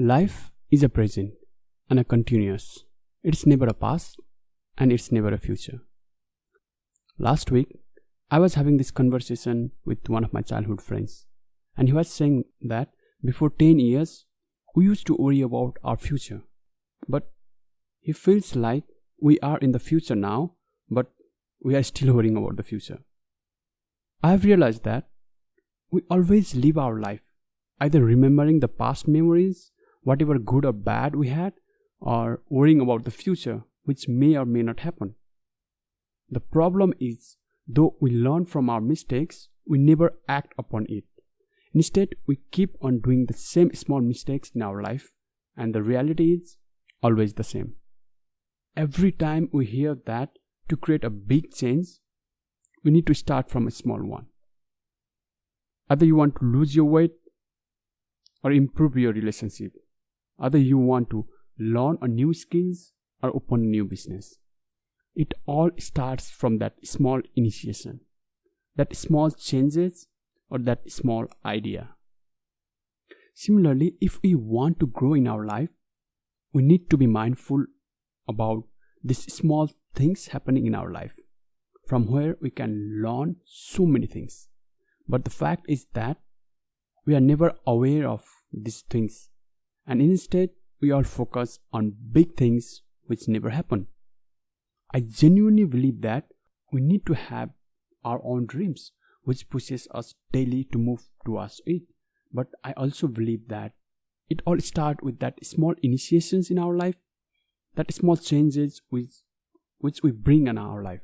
Life is a present and a continuous. It's never a past and it's never a future. Last week, I was having this conversation with one of my childhood friends, and he was saying that before 10 years, we used to worry about our future. But he feels like we are in the future now, but we are still worrying about the future. I have realized that we always live our life either remembering the past memories, whatever good or bad we had, or worrying about the future, which may or may not happen. The problem is, though we learn from our mistakes, we never act upon it. Instead, we keep on doing the same small mistakes in our life, and the reality is always the same. Every time we hear that to create a big change, we need to start from a small one. Either you want to lose your weight or improve your relationship. Either you want to learn a new skills or open a new business. It all starts from that small initiation, that small changes or that small idea. Similarly, if we want to grow in our life, we need to be mindful about these small things happening in our life, from where we can learn so many things. But the fact is that we are never aware of these things, and instead we all focus on big things which never happen. I genuinely believe that we need to have our own dreams which pushes us daily to move towards it. But I also believe that it all starts with that small initiations in our life, that small changes which we bring in our life.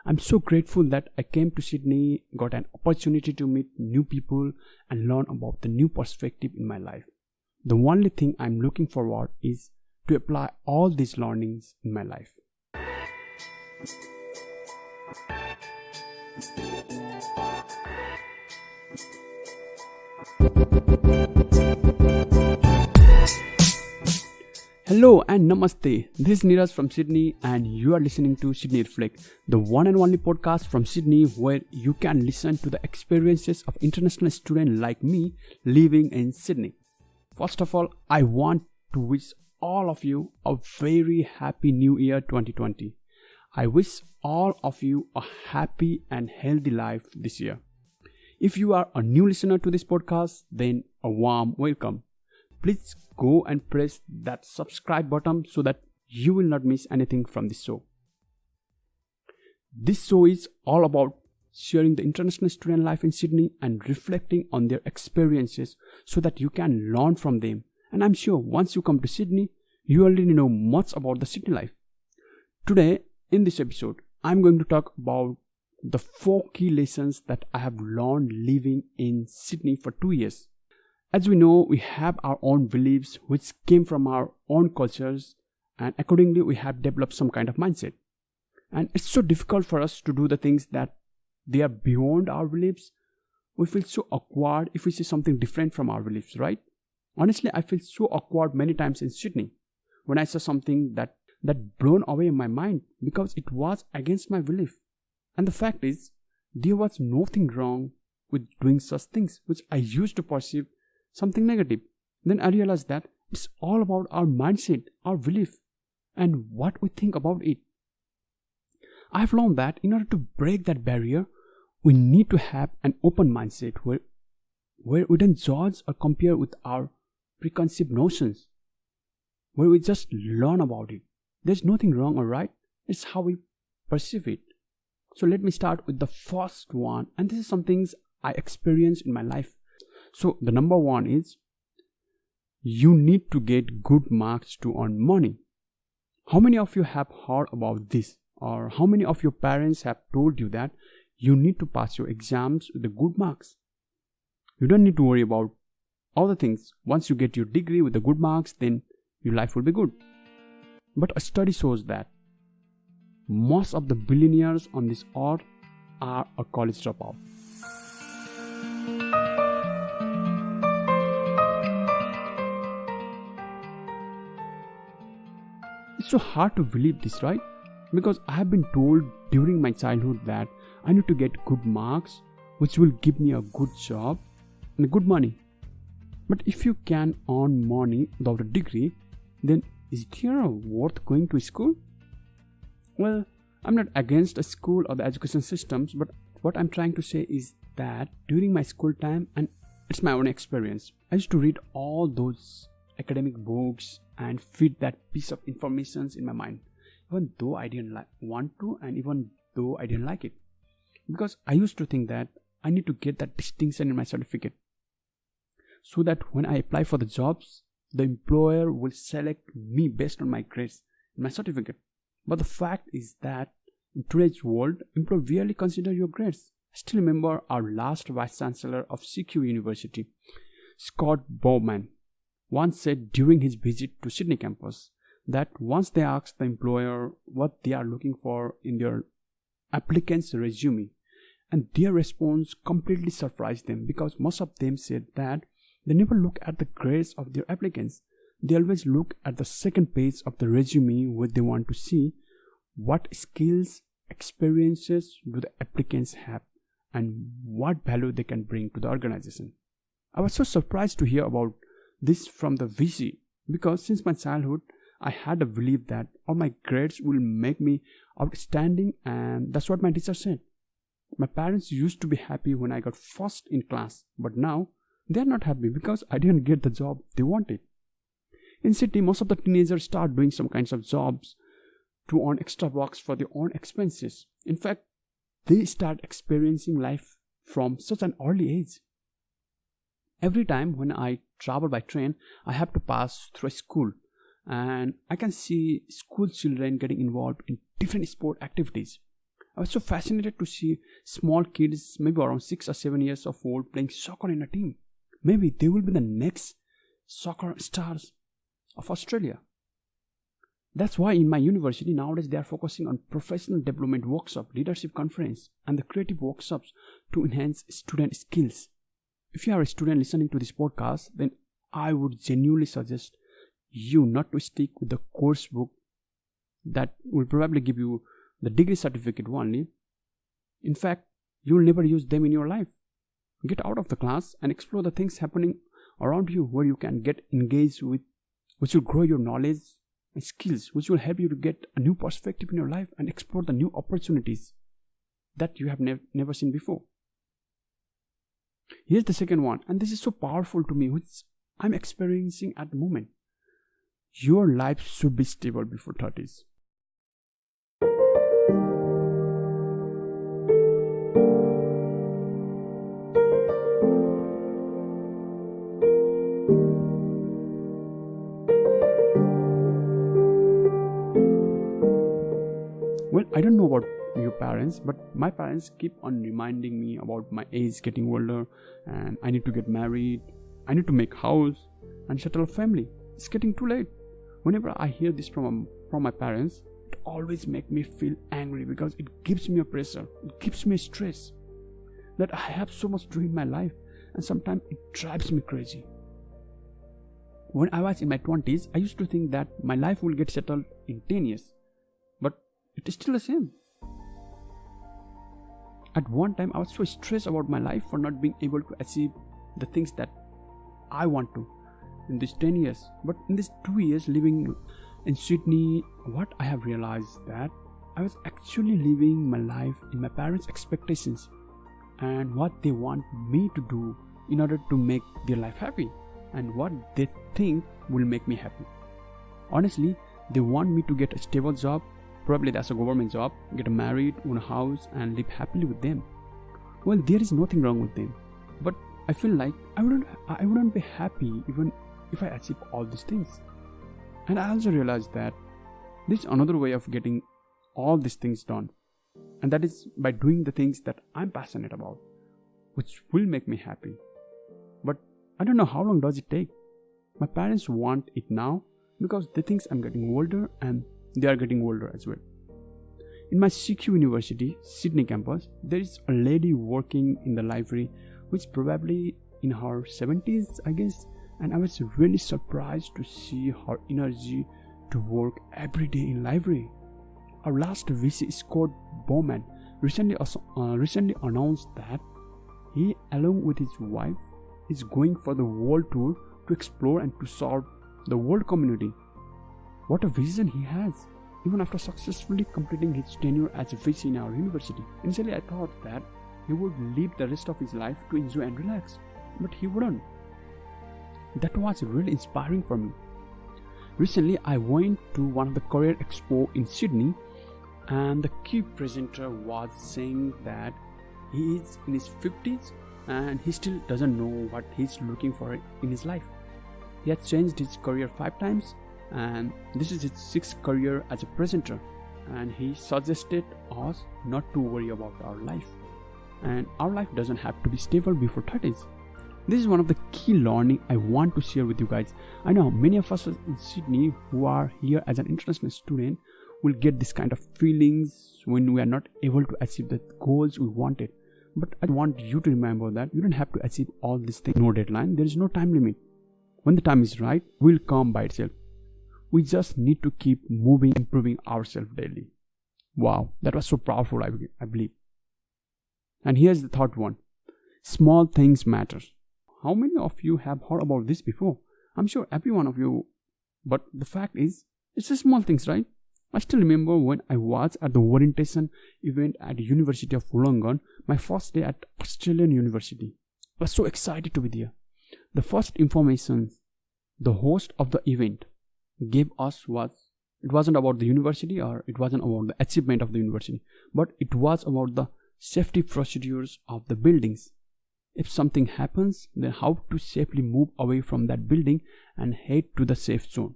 I'm so grateful that I came to Sydney, got an opportunity to meet new people and learn about the new perspective in my life. The only thing I'm looking forward is to apply all these learnings in my life. Hello and Namaste. This is Neeraj from Sydney, and you are listening to Sydney Reflect, the one and only podcast from Sydney where you can listen to the experiences of international students like me living in Sydney. First of all, I want to wish all of you a very happy new year 2020. I wish all of you a happy and healthy life this year. If you are a new listener to this podcast, then a warm welcome. Please go and press that subscribe button so that you will not miss anything from this show. This show is all about sharing the international student life in Sydney and reflecting on their experiences so that you can learn from them. And I'm sure once you come to Sydney, you already know much about the Sydney life. Today, in this episode, I'm going to talk about the 4 key lessons that I have learned living in Sydney for 2 years. As we know, we have our own beliefs which came from our own cultures, and accordingly we have developed some kind of mindset. And it's so difficult for us to do the things that they are beyond our beliefs. We feel so awkward if we see something different from our beliefs, right? Honestly, I feel so awkward many times in Sydney when I saw something that blown away my mind because it was against my belief. And the fact is, there was nothing wrong with doing such things which I used to perceive something negative. Then I realized that it's all about our mindset, our belief, and what we think about it. I have learned that in order to break that barrier, we need to have an open mindset where we don't judge or compare with our preconceived notions, where we just learn about it. There's nothing wrong or right, it's how we perceive it. So let me start with the first one, and this is some things I experienced in my life. So the number one is, you need to get good marks to earn money. How many of you have heard about this? Or how many of your parents have told you that you need to pass your exams with the good marks? You don't need to worry about other things. Once you get your degree with the good marks, then your life will be good. But a study shows that most of the billionaires on this earth are a college dropout. It's so hard to believe this, right? Because I have been told during my childhood that I need to get good marks, which will give me a good job and good money. But if you can earn money without a degree, then is it worth going to school? Well, I'm not against a school or the education systems, but what I'm trying to say is that during my school time, and it's my own experience, I used to read all those academic books and feed that piece of information in my mind, even though I didn't want to, and even though I didn't like it, because I used to think that I need to get that distinction in my certificate, so that when I apply for the jobs, the employer will select me based on my grades in my certificate. But the fact is that in today's world, employers rarely consider your grades. I still remember our last Vice Chancellor of CQ University, Scott Bowman, once said during his visit to Sydney campus that once they asked the employer what they are looking for in their applicant's resume, and their response completely surprised them, because most of them said that they never look at the grades of their applicants. They always look at the second page of the resume, where they want to see what skills, experiences do the applicants have and what value they can bring to the organization. I was so surprised to hear about this from the VC, because since my childhood, I had a belief that all my grades will make me outstanding, and that's what my teacher said. My parents used to be happy when I got first in class, but now they're not happy because I didn't get the job they wanted. In city, most of the teenagers start doing some kinds of jobs to earn extra bucks for their own expenses. In fact, they start experiencing life from such an early age. Every time when I travel by train, I have to pass through a school, and I can see school children getting involved in different sport activities. I was so fascinated to see small kids, maybe around 6 or 7 years of old, playing soccer in a team. Maybe they will be the next soccer stars of Australia. That's why in my university nowadays they are focusing on professional development workshop, leadership conference, and the creative workshops to enhance student skills. If you are a student listening to this podcast, then I would genuinely suggest you not to stick with the course book that will probably give you the degree certificate only. In fact, you will never use them in your life. Get out of the class and explore the things happening around you, where you can get engaged with, which will grow your knowledge and skills, which will help you to get a new perspective in your life and explore the new opportunities that you have never seen before. Here's the second one, and this is so powerful to me, which I'm experiencing at the moment. Your life should be stable before 30s. Well, I don't know about your parents, but my parents keep on reminding me about my age getting older, and I need to get married, I need to make house and settle a family. It's getting too late. Whenever I hear this from my parents, it always makes me feel angry, because it gives me a pressure, it gives me stress that I have so much to do in my life, and sometimes it drives me crazy. When I was in my 20s, I used to think that my life will get settled in 10 years, but it is still the same. At one time, I was so stressed about my life for not being able to achieve the things that I want to in these 10 years. But in these 2 years living in Sydney, what I have realized that I was actually living my life in my parents' expectations and what they want me to do in order to make their life happy, and what they think will make me happy. Honestly, they want me to get a stable job, probably that's a government job, get married, own a house, and live happily with them. Well, there is nothing wrong with them, but I feel like I wouldn't be happy even if I achieve all these things. And I also realized that there's another way of getting all these things done, and that is by doing the things that I'm passionate about, which will make me happy. But I don't know how long does it take. My parents want it now because they think I'm getting older, and they are getting older as well. In my CQ University, Sydney campus, there is a lady working in the library, which probably in her 70s, I guess, and I was really surprised to see her energy to work every day in library. Our last VC, Scott Bowman, recently announced that he, along with his wife, is going for the world tour to explore and to serve the world community. What a vision he has, even after successfully completing his tenure as a VC in our university. Initially, I thought that he would live the rest of his life to enjoy and relax, but he wouldn't. That was really inspiring for me. Recently, I went to one of the Career Expo in Sydney, and the key presenter was saying that he is in his 50s and he still doesn't know what he's looking for in his life. He has changed his career 5 times, and this is his 6th career as a presenter, and he suggested us not to worry about our life, and our life doesn't have to be stable before 30s. This is one of the key learning I want to share with you guys. I know many of us in Sydney who are here as an international student will get this kind of feelings when we are not able to achieve the goals we wanted. But I want you to remember that you don't have to achieve all these things. No deadline, there is no time limit. When the time is right, it will come by itself. We just need to keep moving, improving ourselves daily. Wow, that was so powerful, I believe. And here's the third one. Small things matter. How many of you have heard about this before? I'm sure every one of you. But the fact is, it's the small things, right? I still remember when I was at the orientation event at the University of Wollongong, my first day at Australian University. I was so excited to be there. The first information the host of the event gave us it wasn't about the university, or it wasn't about the achievement of the university, but it was about the safety procedures of the buildings. If something happens, then how to safely move away from that building and head to the safe zone.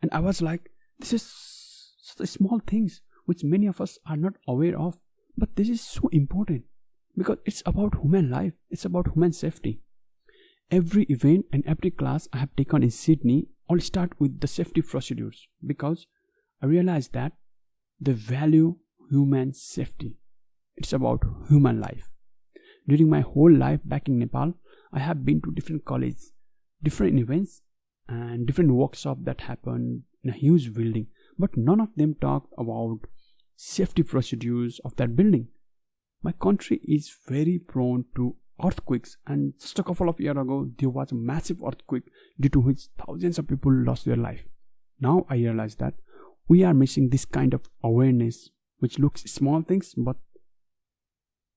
And I was like, this is such small things which many of us are not aware of, but this is so important because it's about human life, it's about human safety. Every event and every class I have taken in Sydney all start with the safety procedures, because I realized that they value human safety. It's about human life. During my whole life back in Nepal, I have been to different colleges, different events, and different workshops that happened in a huge building, but none of them talked about safety procedures of that building. My country is very prone to earthquakes, and just a couple of years ago there was a massive earthquake due to which thousands of people lost their life. Now I realize that we are missing this kind of awareness, which looks small things but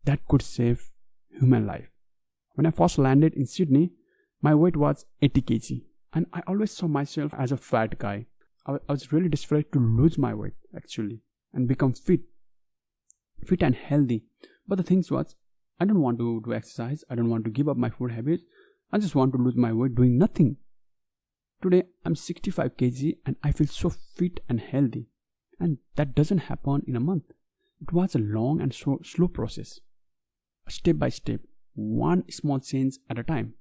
that could save human life. When I first landed in Sydney, my weight was 80 kg, and I always saw myself as a fat guy. I was really desperate to lose my weight actually and become fit and healthy. But the thing was, I don't want to do exercise, I don't want to give up my food habits, I just want to lose my weight doing nothing. Today I'm 65 kg and I feel so fit and healthy, and that doesn't happen in a month. It was a long and slow process, step by step, one small change at a time.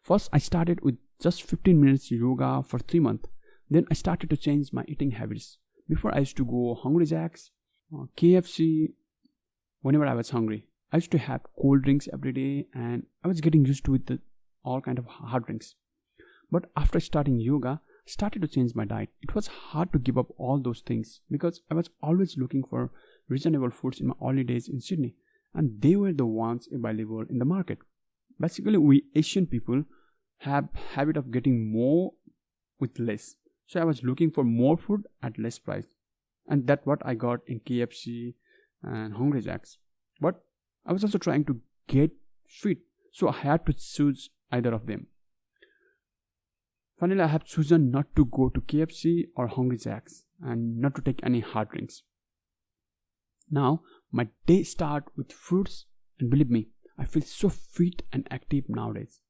First I started with just 15 minutes yoga for 3 months. Then I started to change my eating habits. Before I used to go Hungry Jack's, KFC whenever I was hungry. I used to have cold drinks every day, and I was getting used to with all kind of hard drinks. But after starting yoga, I started to change my diet. It was hard to give up all those things because I was always looking for reasonable foods in my early days in Sydney, and they were the ones available in the market. Basically, we Asian people have habit of getting more with less. So I was looking for more food at less price, and that's what I got in KFC and Hungry Jack's. But I was also trying to get fit, so I had to choose either of them. Finally, I have chosen not to go to KFC or Hungry Jack's and not to take any hard drinks. Now my day starts with fruits, and believe me, I feel so fit and active nowadays.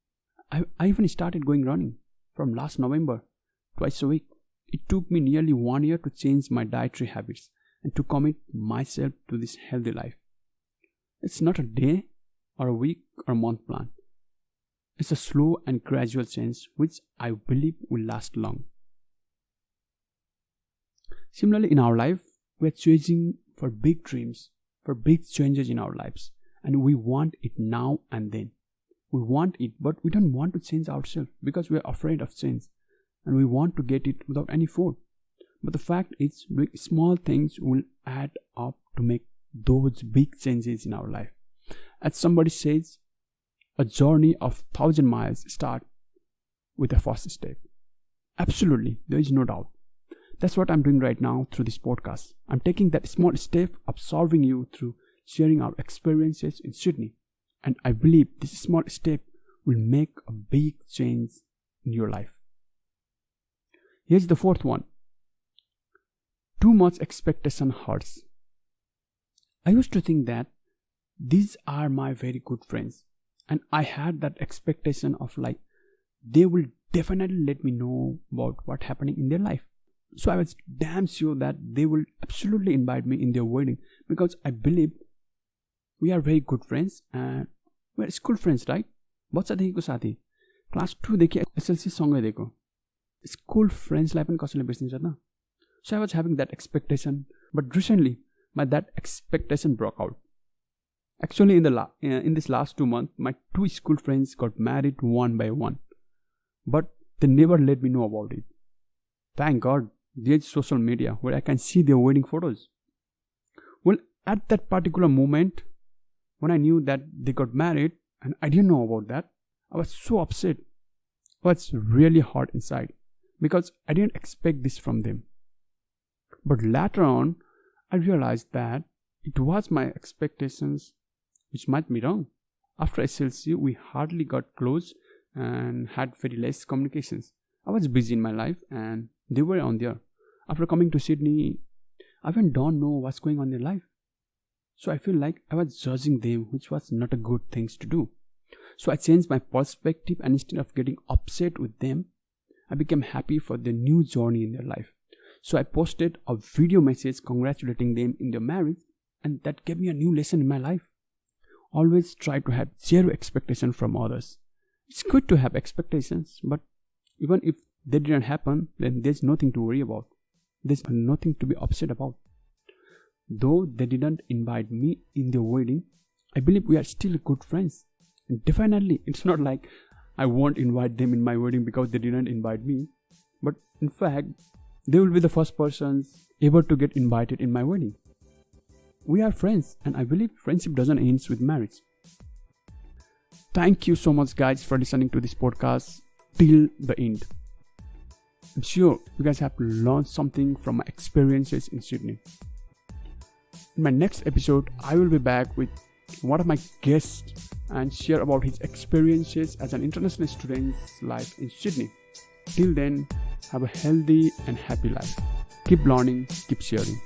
I even started going running from last November, twice a week. It took me nearly 1 year to change my dietary habits and to commit myself to this healthy life. It's not a day or a week or a month plan. It's a slow and gradual change which I believe will last long. Similarly, in our life, we are chasing for big dreams, for big changes in our lives, and we want it now and then. We want it, but we don't want to change ourselves because we are afraid of change, and we want to get it without any effort. But the fact is, doing small things will add up to make those big changes in our life. As somebody says, A journey of 1,000 miles starts with a first step. Absolutely, there is no doubt. That's what I'm doing right now through this podcast. I'm taking that small step of serving you through sharing our experiences in Sydney. And I believe this small step will make a big change in your life. Here's the fourth one. Too much expectation hurts. I used to think that these are my very good friends, and I had that expectation of like they will definitely let me know about what's happening in their life. So I was damn sure that they will absolutely invite me in their wedding because I believe we are very good friends and we're school friends, right? बच्चादेखिको साथी class 2 देखि SLC सँगै दिएको school फ्रेन्ड्सलाई पनि कसैले बिर्सिन्छ त. So I was having that expectation, but recently that expectation broke out. Actually, in this last 2 months, my 2 school friends got married one by one, but they never let me know about it. Thank God, there's social media where I can see their wedding photos. Well, at that particular moment, when I knew that they got married and I didn't know about that, I was so upset. I was really hurt inside because I didn't expect this from them. But later on, I realized that it was my expectations which might be wrong. After SLC, we hardly got close and had very less communications. I was busy in my life and they were on there. After coming to Sydney, I even don't know what's going on in their life. So I feel like I was judging them, which was not a good thing to do. So I changed my perspective, and instead of getting upset with them, I became happy for their new journey in their life. So I posted a video message congratulating them in their marriage, and that gave me a new lesson in my life. Always try to have zero expectation from others. It's good to have expectations, but even if they didn't happen, then there's nothing to worry about. There's nothing to be upset about. Though they didn't invite me in their wedding, I believe we are still good friends. And definitely, it's not like I won't invite them in my wedding because they didn't invite me. But in fact, they will be the first persons ever to get invited in my wedding. We are friends, and I believe friendship doesn't end with marriage. Thank you so much, guys, for listening to this podcast till the end. I'm sure you guys have learned something from my experiences in Sydney. In my next episode, I will be back with one of my guests and share about his experiences as an international student's life in Sydney. Till then, have a healthy and happy life. Keep learning, keep sharing.